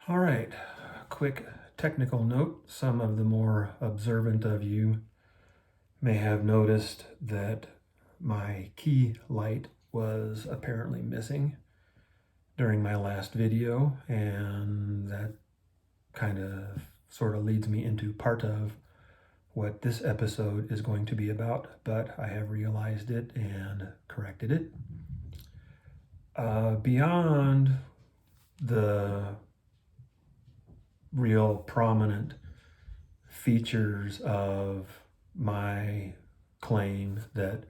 All right, quick technical note. Some of the more observant of you may have noticed that my key light was apparently missing during my last video, and that kind of sort of leads me into part of what this episode is going to be about, but I have realized it and corrected it. Beyond the real prominent features of my claim that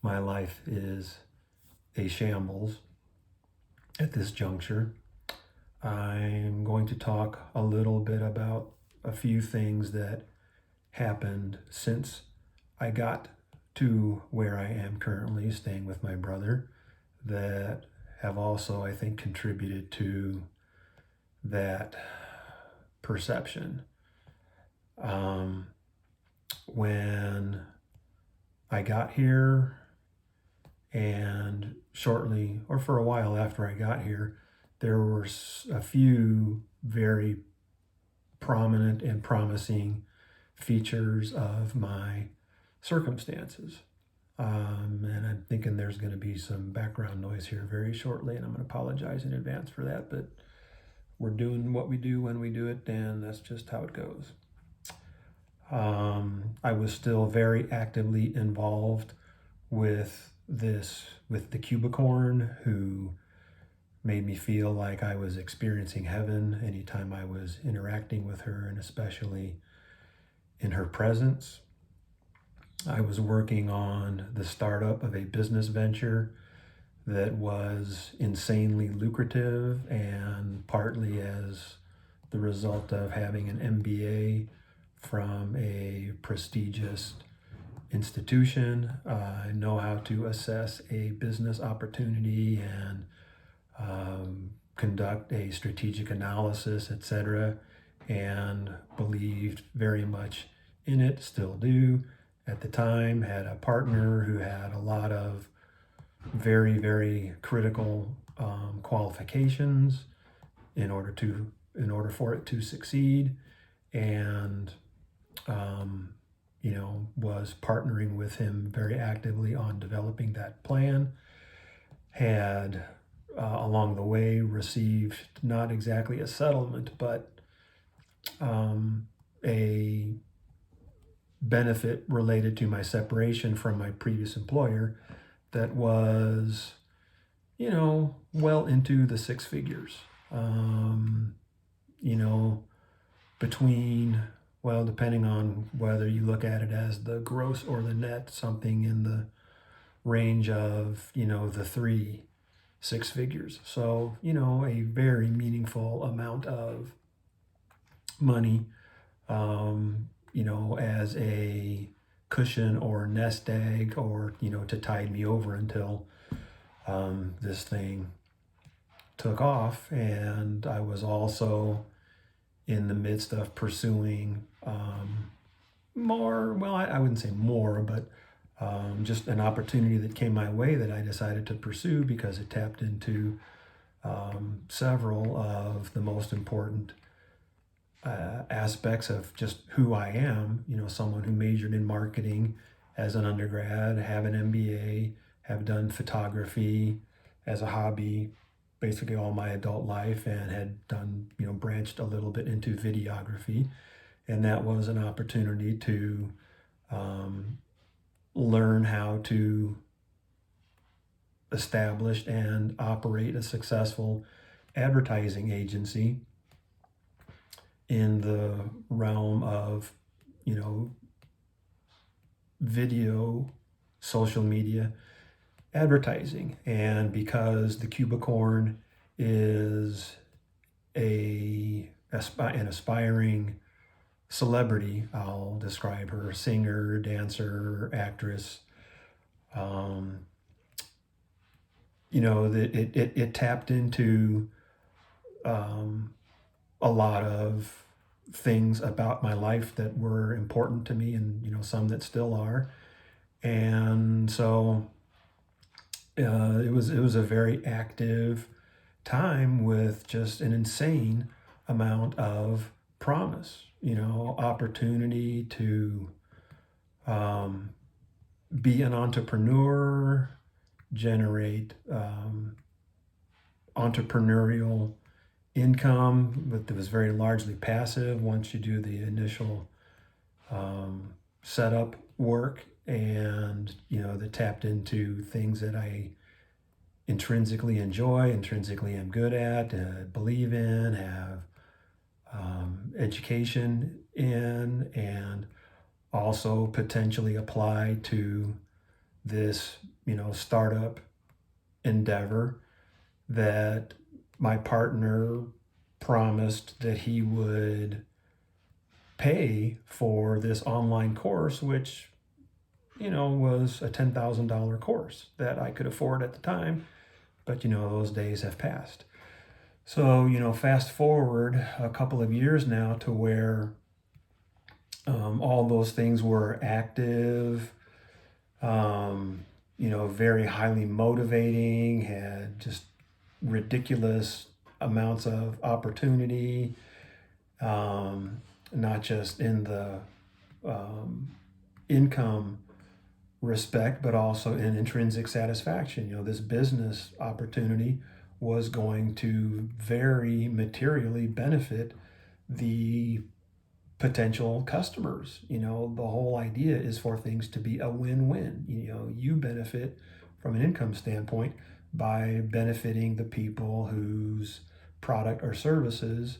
my life is a shambles at this juncture, I'm going to talk a little bit about a few things that happened since I got to where I am currently, staying with my brother, that have also, I think, contributed to that perception. When I got here, and shortly, or for a while after I got here, there were a few very prominent and promising features of my circumstances. And I'm thinking there's going to be some background noise here very shortly, and I'm going to apologize in advance for that, but we're doing what we do when we do it, and that's just how it goes. I was still very actively involved with the Cubicorn, who made me feel like I was experiencing heaven anytime I was interacting with her, and especially in her presence. I was working on the startup of a business venture that was insanely lucrative, and partly as the result of having an MBA from a prestigious institution. I know how to assess a business opportunity and conduct a strategic analysis, etc., and believed very much in it, still do. At the time, had a partner who had a lot of very, very critical qualifications in order for it to succeed, and was partnering with him very actively on developing that plan. Had along the way received not exactly a settlement, but a benefit related to my separation from my previous employer that was, well into the six figures. Between, well, depending on whether you look at it as the gross or the net, something in the range of, the six figures. So, a very meaningful amount of money, as a cushion or nest egg, or, to tide me over until this thing took off. And I was also in the midst of pursuing more, well, I wouldn't say more, but just an opportunity that came my way that I decided to pursue because it tapped into several of the most important aspects of just who I am. Someone who majored in marketing as an undergrad, have an MBA, have done photography as a hobby basically all my adult life, and had done, branched a little bit into videography. And that was an opportunity to learn how to establish and operate a successful advertising agency in the realm of, video, social media advertising. And because the Cubicorn is an aspiring celebrity, I'll describe her: singer, dancer, actress. It tapped into a lot of things about my life that were important to me, and some that still are. And so it was a very active time with just an insane amount of promise, opportunity to um, be an entrepreneur, generate entrepreneurial income, but that was very largely passive once you do the initial setup work, and that tapped into things that I intrinsically enjoy, intrinsically am good at, believe in, have education in, and also potentially apply to this startup endeavor that my partner promised that he would pay for this online course, which was a $10,000 course that I could afford at the time, but those days have passed. So fast forward a couple of years now to where all those things were active, very highly motivating, had just ridiculous amounts of opportunity, not just in the income respect, but also in intrinsic satisfaction. This business opportunity was going to very materially benefit the potential customers. The whole idea is for things to be a win-win. You benefit from an income standpoint by benefiting the people whose product or services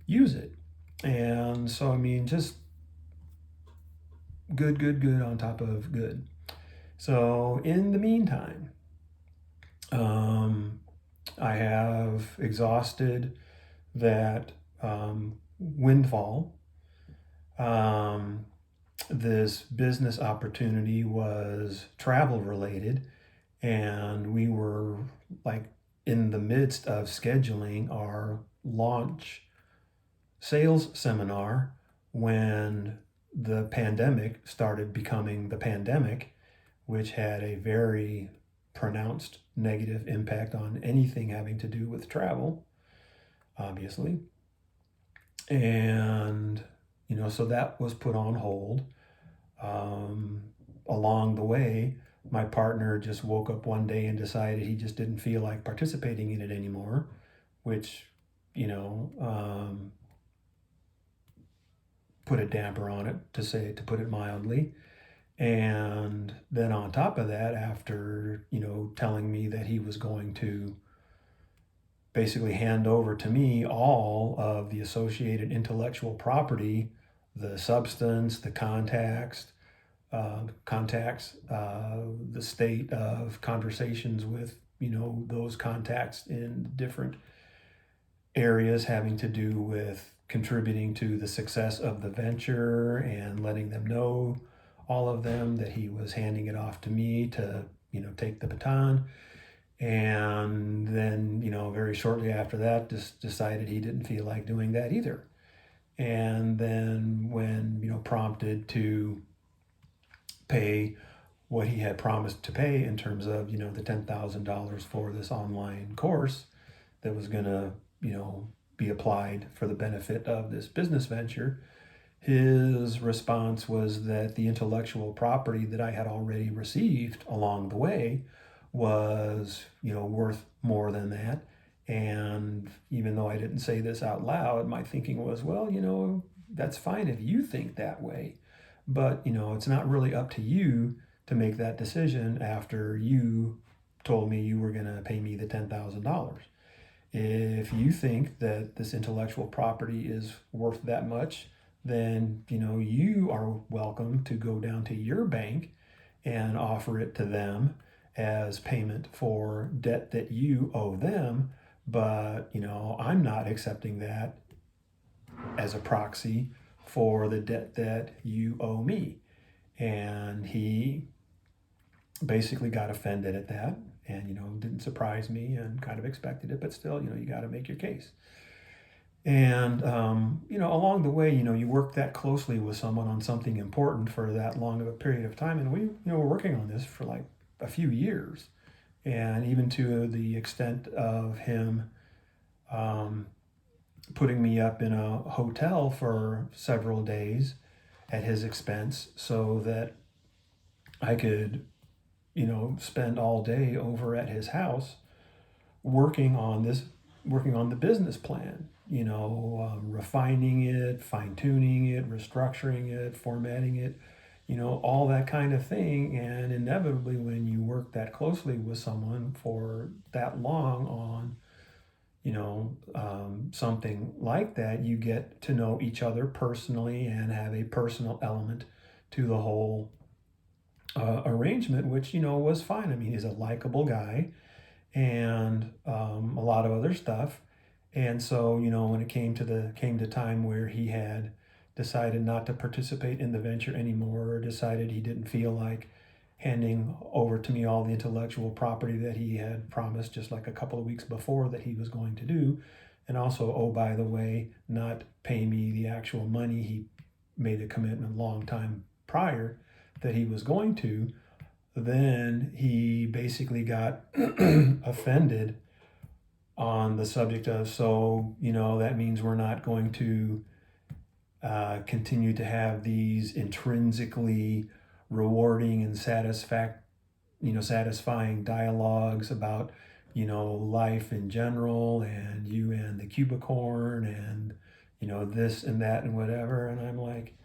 use it. And so, just good on top of good. So in the meantime, I have exhausted that windfall. This business opportunity was travel related, and we were like in the midst of scheduling our launch sales seminar when the pandemic started becoming the pandemic, which had a very pronounced negative impact on anything having to do with travel, obviously. And, so that was put on hold. Along the way, my partner just woke up one day and decided he just didn't feel like participating in it anymore, which, put a damper on it, to put it mildly. And then on top of that, after, telling me that he was going to basically hand over to me all of the associated intellectual property, the substance, the contacts, the state of conversations with, those contacts in different areas having to do with contributing to the success of the venture, and letting them know, all of them, that he was handing it off to me to, take the baton. And then, very shortly after that, just decided he didn't feel like doing that either. And then when, prompted to pay what he had promised to pay in terms of, the $10,000 for this online course that was going to, be applied for the benefit of this business venture, his response was that the intellectual property that I had already received along the way was, worth more than that. And even though I didn't say this out loud, my thinking was, well, that's fine if you think that way, but, it's not really up to you to make that decision after you told me you were going to pay me the $10,000. If you think that this intellectual property is worth that much, then you are welcome to go down to your bank and offer it to them as payment for debt that you owe them. But I'm not accepting that as a proxy for the debt that you owe me. And he basically got offended at that, and didn't surprise me, and kind of expected it, but still, you got to make your case. And along the way, you work that closely with someone on something important for that long of a period of time, and we were working on this for like a few years, and even to the extent of him putting me up in a hotel for several days at his expense so that I could, spend all day over at his house working on this, working on the business plan, refining it, fine tuning it, restructuring it, formatting it, all that kind of thing. And inevitably, when you work that closely with someone for that long on, something like that, you get to know each other personally and have a personal element to the whole arrangement, which, was fine. I mean, he's a likable guy and a lot of other stuff. And so, when it came to time where he had decided not to participate in the venture anymore, or decided he didn't feel like handing over to me all the intellectual property that he had promised just like a couple of weeks before that he was going to do, and also, oh, by the way, not pay me the actual money he made a commitment long time prior that he was going to, then he basically got offended on the subject of, so, that means we're not going to continue to have these intrinsically rewarding and satisfying dialogues about, life in general, and you and the cubicorn, and, this and that and whatever. And I'm like,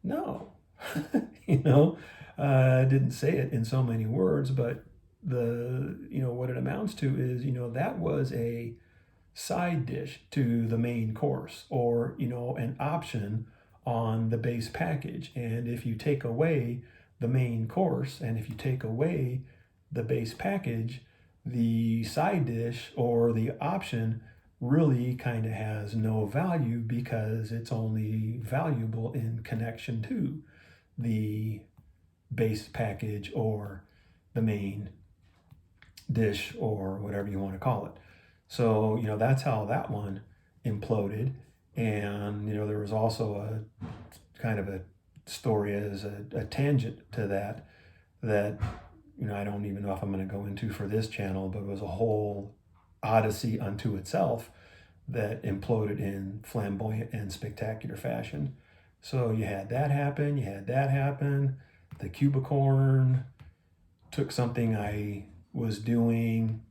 no, I didn't say it in so many words, but what it amounts to is, that was a side dish to the main course, or, an option on the base package. And if you take away the main course, and if you take away the base package, the side dish or the option really kind of has no value, because it's only valuable in connection to the base package or the main dish or whatever you want to call it. So, that's how that one imploded. And, there was also a kind of a story as a tangent to that, I don't even know if I'm going to go into for this channel, but it was a whole odyssey unto itself that imploded in flamboyant and spectacular fashion. So you had that happen, the cubicorn took something I was doing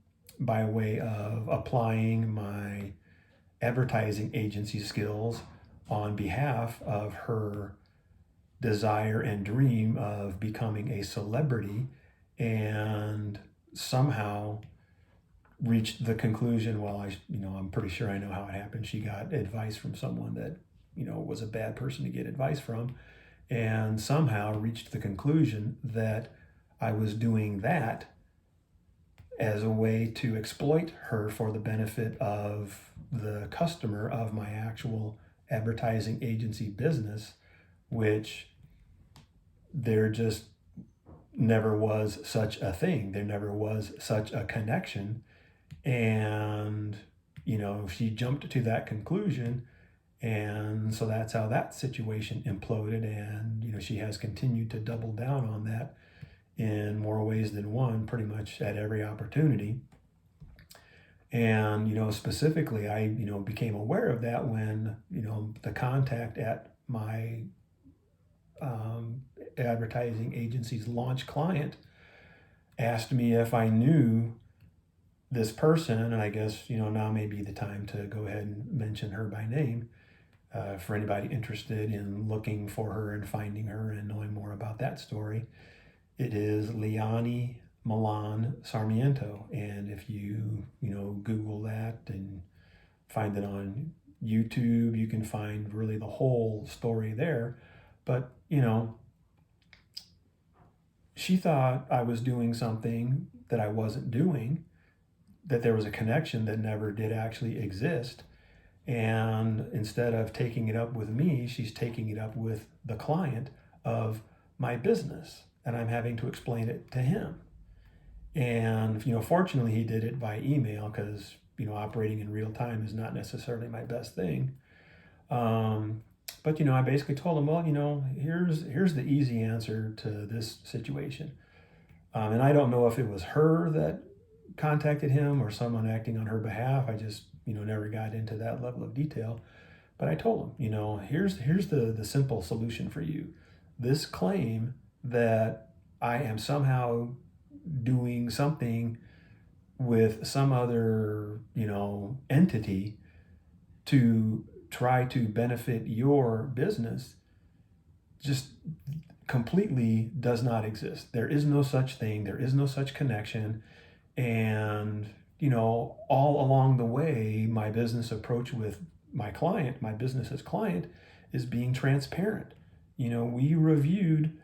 by way of applying my advertising agency skills on behalf of her desire and dream of becoming a celebrity, and somehow reached the conclusion, well, I'm pretty sure I know how it happened. She got advice from someone that, was a bad person to get advice from, and somehow reached the conclusion that I was doing that as a way to exploit her for the benefit of the customer of my actual advertising agency business, which there just never was such a thing. There never was such a connection. And, she jumped to that conclusion. And so that's how that situation imploded. And, she has continued to double down on that in more ways than one, pretty much at every opportunity. And, specifically, I, became aware of that when, the contact at my advertising agency's launch client asked me if I knew this person. And I guess, now may be the time to go ahead and mention her by name for anybody interested in looking for her and finding her and knowing more about that story. It is Liani Milan Sarmiento. And if you, Google that and find it on YouTube, you can find really the whole story there. But, she thought I was doing something that I wasn't doing, that there was a connection that never did actually exist. And instead of taking it up with me, she's taking it up with the client of my business. And I'm having to explain it to him. And, fortunately, he did it by email, because, operating in real time is not necessarily my best thing. But, I basically told him, well, here's the easy answer to this situation. And I don't know if it was her that contacted him or someone acting on her behalf. I just never got into that level of detail. But I told him, here's the simple solution for you. This claim that I am somehow doing something with some other, entity to try to benefit your business just completely does not exist. There is no such thing. There is no such connection. And, all along the way, my business approach with my client, my business's client, is being transparent. We reviewed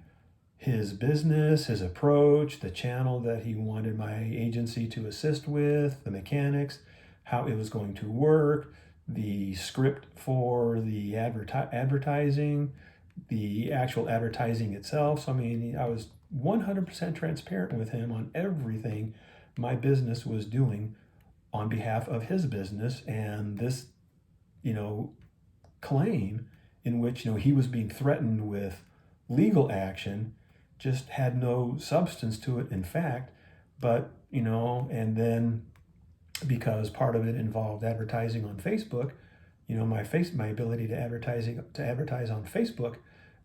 his business, his approach, the channel that he wanted my agency to assist with, the mechanics, how it was going to work, the script for the advertising, the actual advertising itself. So, I was 100% transparent with him on everything my business was doing on behalf of his business. And this, claim in which, he was being threatened with legal action just had no substance to it, in fact. But, and then because part of it involved advertising on Facebook, my ability to advertise on Facebook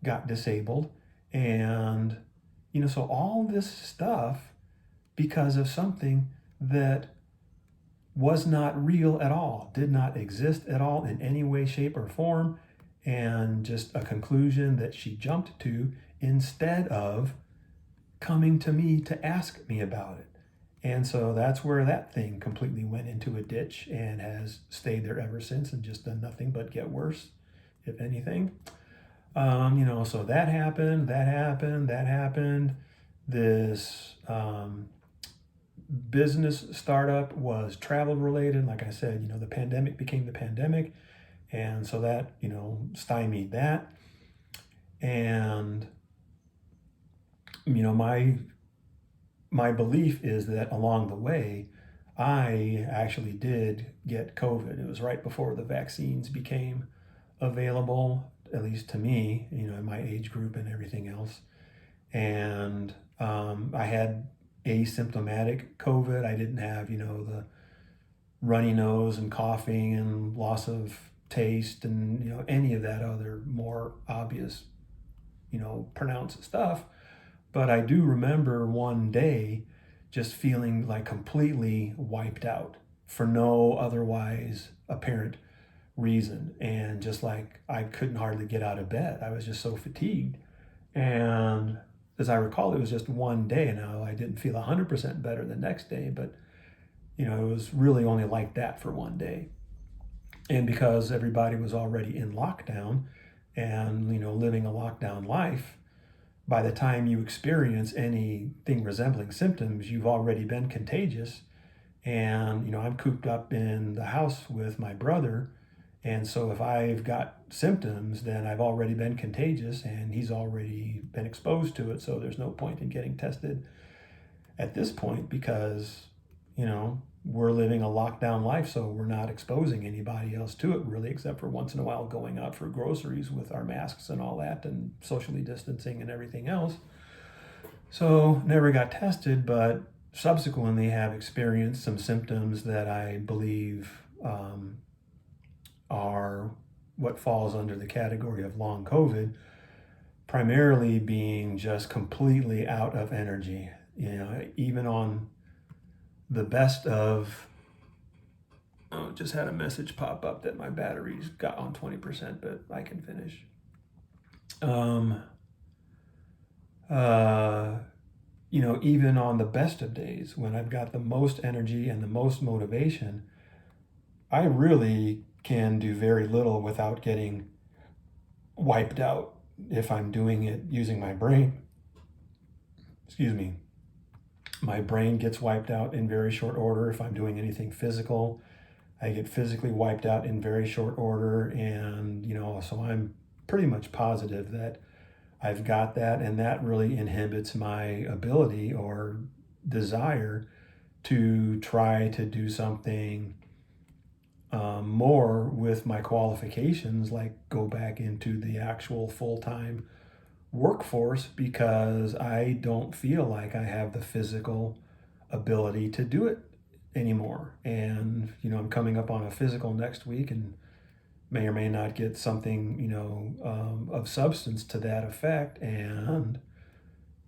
got disabled. And, so all this stuff because of something that was not real at all, did not exist at all in any way, shape, or form, and just a conclusion that she jumped to instead of coming to me to ask me about it. And so that's where that thing completely went into a ditch and has stayed there ever since and just done nothing but get worse, if anything. So that happened. This business startup was travel related. Like I said, the pandemic became the pandemic. And so that, stymied that. And, my belief is that along the way, I actually did get COVID. It was right before the vaccines became available, at least to me, in my age group and everything else. And I had asymptomatic COVID. I didn't have, the runny nose and coughing and loss of taste and, any of that other more obvious, pronounced stuff. But I do remember one day just feeling like completely wiped out for no otherwise apparent reason. And just like I couldn't hardly get out of bed. I was just so fatigued. And as I recall, it was just one day. Now, I didn't feel 100% better the next day, but, it was really only like that for one day. And because everybody was already in lockdown and, living a lockdown life, by the time you experience anything resembling symptoms, you've already been contagious. And, I'm cooped up in the house with my brother. And so if I've got symptoms, then I've already been contagious and he's already been exposed to it. So there's no point in getting tested at this point because, we're living a lockdown life. So we're not exposing anybody else to it really, except for once in a while going out for groceries with our masks and all that and socially distancing and everything else. So never got tested, but subsequently have experienced some symptoms that I believe are what falls under the category of long COVID, primarily being just completely out of energy. Even on the best of, just had a message pop up that my batteries got on 20%, but I can finish. Even on the best of days, when I've got the most energy and the most motivation, I really can do very little without getting wiped out if I'm doing it using my brain. Excuse me. My brain gets wiped out in very short order if I'm doing anything physical. I get physically wiped out in very short order. And, so I'm pretty much positive that I've got that, and that really inhibits my ability or desire to try to do something more with my qualifications, like go back into the actual full-time workforce, because I don't feel like I have the physical ability to do it anymore. And, I'm coming up on a physical next week and may or may not get something, of substance to that effect. And,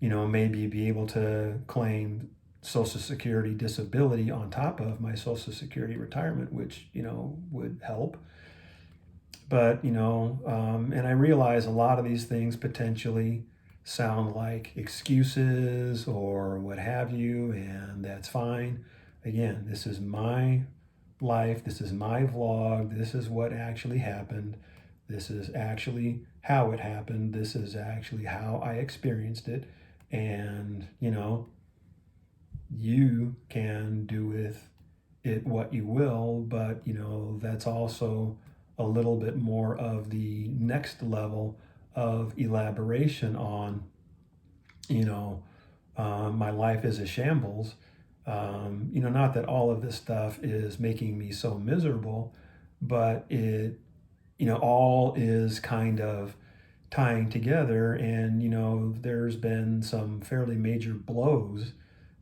maybe be able to claim Social Security disability on top of my Social Security retirement, which, would help. But, and I realize a lot of these things potentially sound like excuses or what have you, and that's fine. Again, this is my life. This is my vlog. This is what actually happened. This is actually how it happened. This is actually how I experienced it. And, you can do with it what you will, but, that's also a little bit more of the next level of elaboration on, my life is a shambles. Not that all of this stuff is making me so miserable, but it, all is kind of tying together. And, there's been some fairly major blows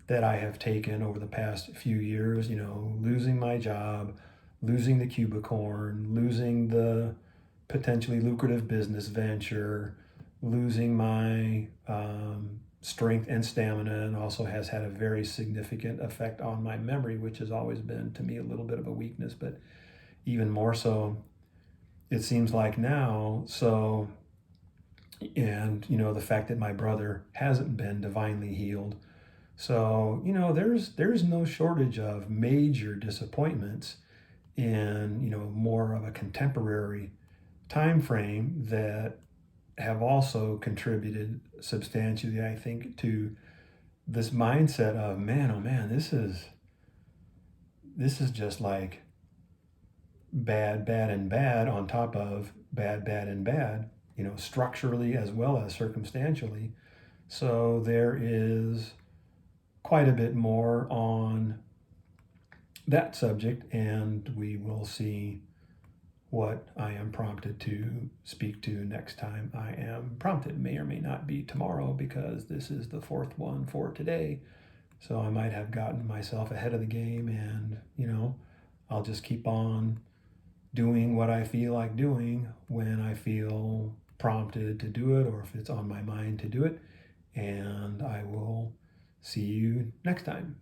that I have taken over the past few years, losing my job, losing the Cubicorn, losing the potentially lucrative business venture, losing my strength and stamina, and also has had a very significant effect on my memory, which has always been to me a little bit of a weakness, but even more so, it seems like now. So, and, the fact that my brother hasn't been divinely healed. So, there's no shortage of major disappointments in, more of a contemporary time frame that have also contributed substantially, I think, to this mindset of, man, oh man, this is just like bad, bad, and bad on top of bad, bad, and bad, structurally as well as circumstantially. So there is quite a bit more on that subject, and we will see what I am prompted to speak to next time I am prompted. May or may not be tomorrow, because this is the fourth one for today. So I might have gotten myself ahead of the game, and, I'll just keep on doing what I feel like doing when I feel prompted to do it, or if it's on my mind to do it. And I will see you next time.